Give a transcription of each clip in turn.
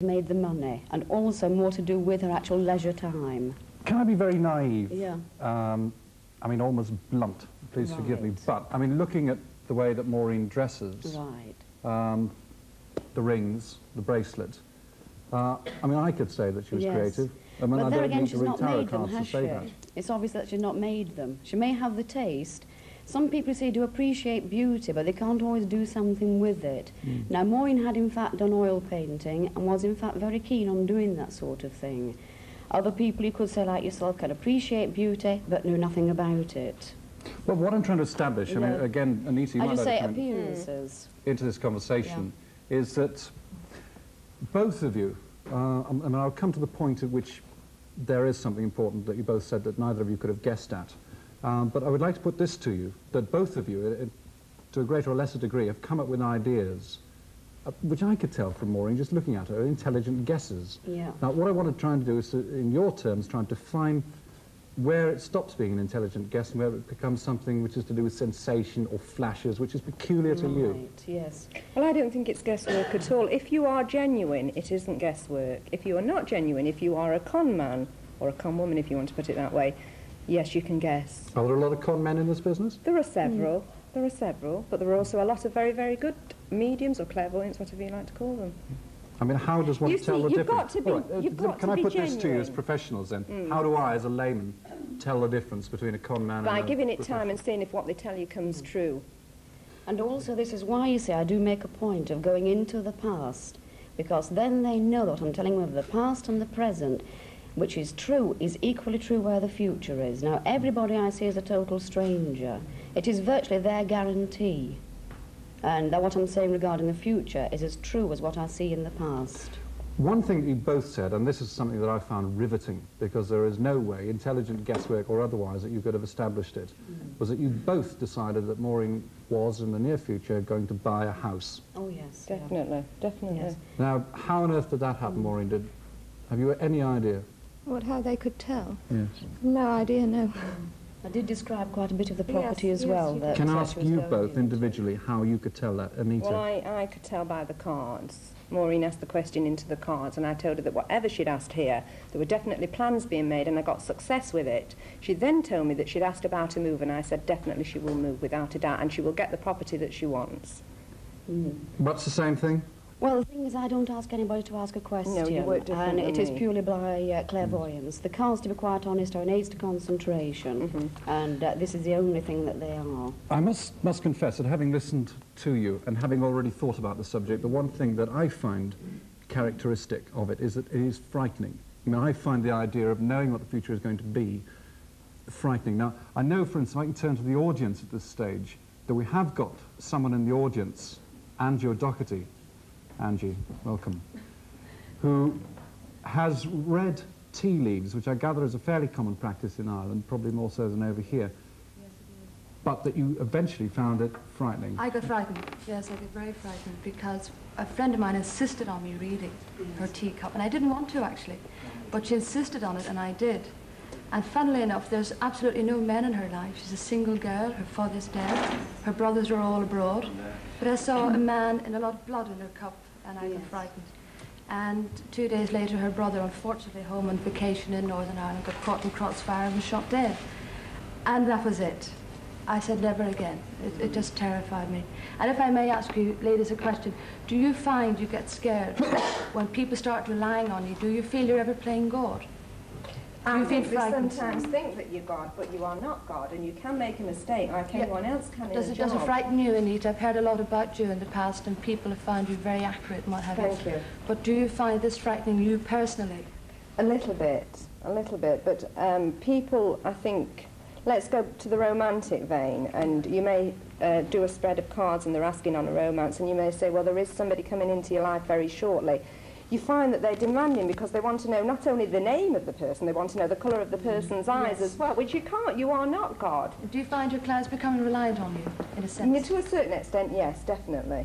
made the money, and also more to do with her actual leisure time. Can I be very naive? Yeah. I mean, almost blunt, please forgive me, but, I mean, looking at the way that Maureen dresses, Right. The rings, the bracelet, I mean, I could say that she was creative. I mean, but I there don't again, need she's to read not tarot made them, cards to has say she? that. It's obvious that she's not made them. She may have the taste. Some people say do appreciate beauty, but they can't always do something with it. Now, Maureen had in fact done oil painting and was in fact very keen on doing that sort of thing. Other people, you could say like yourself, can appreciate beauty but know nothing about it. Well, what I'm trying to establish, I mean, again, Anita, you I might just say like to come appearances. into this conversation, is that both of you, I mean, I'll come to the point at which there is something important that you both said that neither of you could have guessed at. But I would like to put this to you, that both of you, to a greater or lesser degree, have come up with ideas, which I could tell from Maureen, just looking at her, intelligent guesses. Yeah. Now, what I want to try and do is, in your terms, try and define where it stops being an intelligent guess and where it becomes something which is to do with sensation or flashes, which is peculiar to you. Right, yes. Well, I don't think it's guesswork at all. If you are genuine, it isn't guesswork. If you are not genuine, if you are a con man, or a con woman, if you want to put it that way, yes, you can guess. Are there a lot of con men in this business? There are several. There are several, but there are also a lot of very, very good mediums or clairvoyants, whatever you like to call them. I mean, how does one tell the difference? Can I put this to you as genuine. professionals then? How do I, as a layman, tell the difference between a con man and By a giving it time and seeing if what they tell you comes true. And also this is why, you see, I do make a point of going into the past, because then they know that I'm telling them of the past and the present, which is true, is equally true where the future is. Now, everybody I see is a total stranger. It is virtually their guarantee. And that what I'm saying regarding the future is as true as what I see in the past. One thing that you both said, and this is something that I found riveting, because there is no way, intelligent guesswork or otherwise, that you could have established it, was that you both decided that Maureen was, in the near future, going to buy a house. Oh, yes. Definitely, definitely. Yes. Now, how on earth did that happen, Maureen? Have you any idea? What, how they could tell? Yes. No idea, no. I did describe quite a bit of the property as well. That Can I ask she was you going both into. individually how you could tell that, Anita? Well, I could tell by the cards. Maureen asked the question into the cards, and I told her that whatever she'd asked here, there were definitely plans being made, and I got success with it. She then told me that she'd asked about a move, and I said definitely she will move without a doubt, and she will get the property that she wants. What's the same thing? Well, the thing is, I don't ask anybody to ask a question. No, you work different and than it is me. purely by clairvoyance. The cards, to be quite honest, are an aids to concentration, and this is the only thing that they are. I must confess that having listened to you and having already thought about the subject, the one thing that I find characteristic of it is that it is frightening. I mean, I find the idea of knowing what the future is going to be frightening. Now, I know, for instance, I can turn to the audience at this stage, that we have got someone in the audience, Angie O'Doherty, Angie, welcome, who has read tea leaves, which I gather is a fairly common practice in Ireland, probably more so than over here. Yes, it is. But that you eventually found it frightening. I got frightened. Yes, I got very frightened because a friend of mine insisted on me reading her teacup, and I didn't want to actually, but she insisted on it, and I did. And funnily enough, there's absolutely no men in her life. She's a single girl, her father's dead, her brothers are all abroad. But I saw a man in a lot of blood in her cup, and I got frightened. And 2 days later, her brother, unfortunately home on vacation in Northern Ireland, got caught in crossfire and was shot dead. And that was it. I said never again. It just terrified me. And if I may ask you, ladies, a question, do you find you get scared when people start relying on you? Do you feel you're ever playing God? I think we sometimes think that you're God, but you are not God, and you can make a mistake like anyone else can in a job. Does it frighten you, Anita? I've heard a lot about you in the past, and people have found you very accurate and what have you. Thank you. But do you find this frightening you personally? A little bit, but people, I think, let's go to the romantic vein, and you may do a spread of cards and they're asking on a romance, and you may say, well, there is somebody coming into your life very shortly. You find that they're demanding because they want to know not only the name of the person, they want to know the colour of the person's eyes as well, which you can't. You are not God. Do you find your clients becoming reliant on you, in a sense? Yeah, to a certain extent, yes, definitely.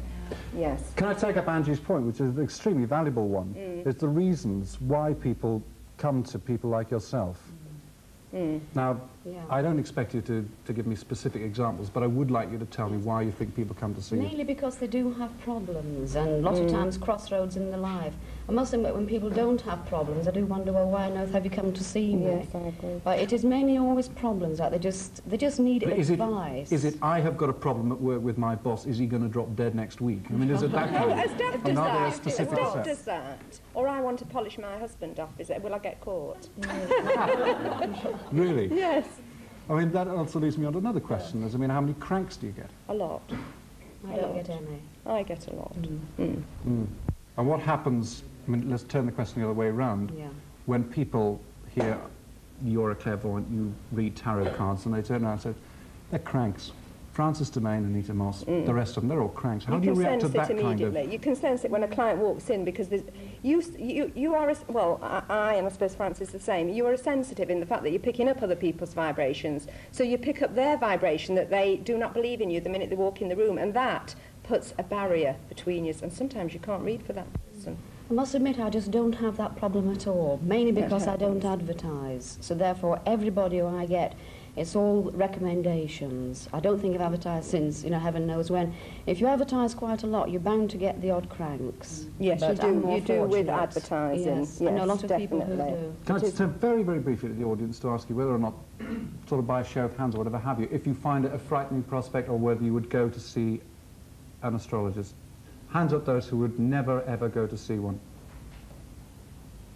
Yes. Can I take up Angie's point, which is an extremely valuable one? Is the reasons why people come to people like yourself. Now, Yeah. I don't expect you to give me specific examples, but I would like you to tell me why you think people come to see you. Mainly because they do have problems, and a lot of times crossroads in their life. I must admit, when people don't have problems, I do wonder, well, why on earth have you come to see me? Yes, I agree. But it is mainly always problems, like they just need But advice. Is it, I have got a problem at work with my boss, is he going to drop dead next week? I mean, is it that kind of... As Dad does And are there a that, specific as Dad set? does that, or I want to polish my husband off, is it, will I get caught? Really? Yes. I mean, that also leads me on to another question. I mean, how many cranks do you get? A lot. I don't get any. I get a lot. And what happens, I mean, let's turn the question the other way around. Yeah. When people hear you're a clairvoyant, you read tarot cards, and they turn around and say, they're cranks. Francis Domain, Anita Moss, the rest of them, they're all cranks. How do you react to that kind of... You can sense it immediately. You can sense it when a client walks in, because there's, you are, well, I and I suppose Francis the same, you are sensitive in the fact that you're picking up other people's vibrations. So you pick up their vibration that they do not believe in you the minute they walk in the room, and that puts a barrier between you, and sometimes you can't read for that person. I must admit, I just don't have that problem at all, mainly because I don't advertise. So therefore, everybody who I get, it's all recommendations. I don't think I've advertised since, you know, heaven knows when. If you advertise quite a lot, you're bound to get the odd cranks. Yes, But I'm more you do with fortunate. advertising. Yes, I know a lot of people who definitely. do. Can I just turn very, very briefly to the audience to ask you whether or not, sort of by a show of hands or whatever have you, if you find it a frightening prospect or whether you would go to see an astrologist. Hands up those who would never, ever go to see one.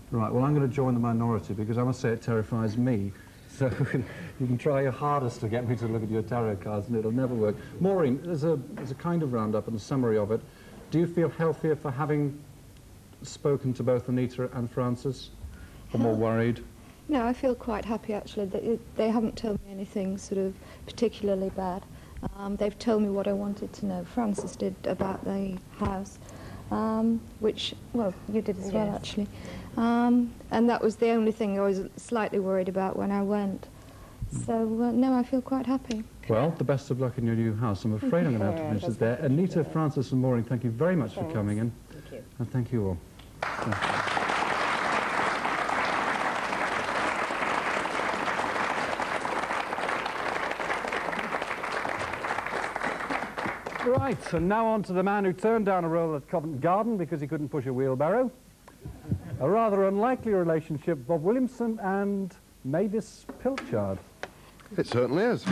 Right, well, I'm going to join the minority because I must say it terrifies me. So you can try your hardest to get me to look at your tarot cards and it'll never work. Maureen, as a kind of roundup and a summary of it, do you feel healthier for having spoken to both Anita and Francis? Or more worried? No, I feel quite happy actually. They haven't told me anything sort of particularly bad. They've told me what I wanted to know. Francis did about the house, which, well, you did as well actually. And that was the only thing I was slightly worried about when I went. So, no, I feel quite happy. Well, the best of luck in your new house. I'm afraid I'm going to have to finish it there. Anita, Francis and Maureen, thank you very much for coming in. Thank you. And thank you all. Right, and now on to the man who turned down a role at Covent Garden because he couldn't push a wheelbarrow. A rather unlikely relationship, Bob Williamson and Mavis Pilchard. It certainly is.